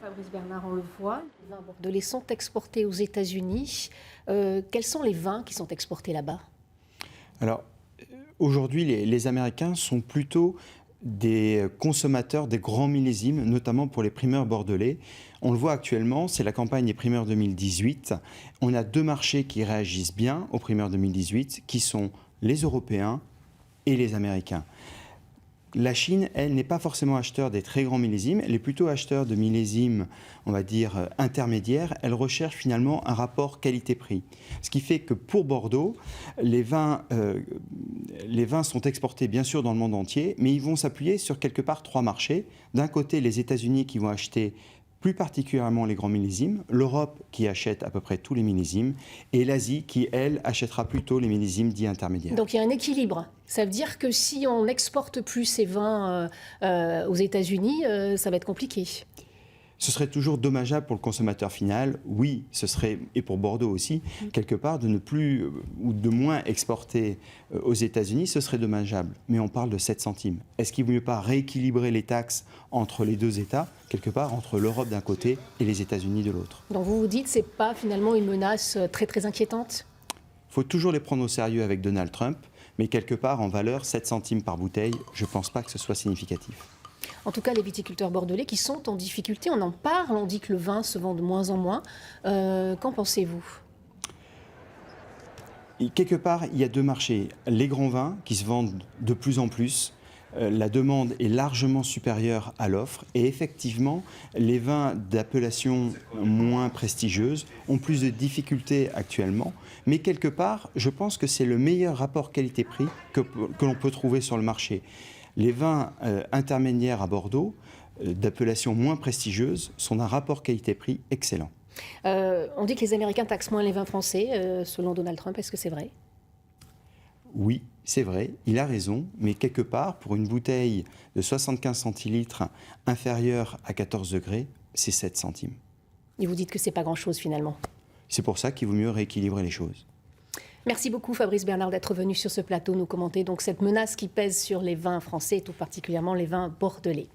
Fabrice Bernard, on le voit, les vins bordelais sont exportés aux États-Unis. Quels sont les vins qui sont exportés là-bas? Alors, aujourd'hui, les Américains sont plutôt des consommateurs des grands millésimes, notamment pour les primeurs bordelais. On le voit actuellement, c'est la campagne des primeurs 2018. On a deux marchés qui réagissent bien aux primeurs 2018, qui sont les Européens et les Américains. La Chine, elle, n'est pas forcément acheteur des très grands millésimes, elle est plutôt acheteur de millésimes, on va dire, intermédiaires. Elle recherche finalement un rapport qualité-prix. Ce qui fait que pour Bordeaux, les vins sont exportés bien sûr dans le monde entier, mais ils vont s'appuyer sur quelque part trois marchés. D'un côté, les États-Unis qui vont acheter plus particulièrement les grands millésimes, l'Europe qui achète à peu près tous les millésimes, et l'Asie qui, elle, achètera plutôt les millésimes dits intermédiaires. Donc il y a un équilibre. Ça veut dire que si on n'exporte plus ces vins aux États-Unis, ça va être compliqué. Ce serait toujours dommageable pour le consommateur final, oui, ce serait, et pour Bordeaux aussi, quelque part, de ne plus ou de moins exporter aux États-Unis, ce serait dommageable. Mais on parle de 7 centimes. Est-ce qu'il ne vaut mieux pas rééquilibrer les taxes entre les deux États, quelque part entre l'Europe d'un côté et les États-Unis de l'autre? Donc vous vous dites que ce n'est pas finalement une menace très très inquiétante? Il faut toujours les prendre au sérieux avec Donald Trump, mais quelque part, en valeur, 7 centimes par bouteille, je ne pense pas que ce soit significatif. En tout cas, les viticulteurs bordelais qui sont en difficulté, on en parle, on dit que le vin se vend de moins en moins. Qu'en pensez-vous? Et quelque part, il y a deux marchés. Les grands vins qui se vendent de plus en plus. La demande est largement supérieure à l'offre. Et effectivement, les vins d'appellation moins prestigieuse ont plus de difficultés actuellement. Mais quelque part, je pense que c'est le meilleur rapport qualité-prix que l'on peut trouver sur le marché. Les vins intermédiaires à Bordeaux, d'appellation moins prestigieuse, sont d'un rapport qualité-prix excellent. On dit que les Américains taxent moins les vins français, selon Donald Trump. Est-ce que c'est vrai? Oui, c'est vrai, il a raison, mais quelque part, pour une bouteille de 75 centilitres inférieure à 14 degrés, c'est 7 centimes. Et vous dites que c'est pas grand-chose finalement. C'est pour ça qu'il vaut mieux rééquilibrer les choses. Merci beaucoup Fabrice Bernard d'être venu sur ce plateau nous commenter donc cette menace qui pèse sur les vins français et tout particulièrement les vins bordelais.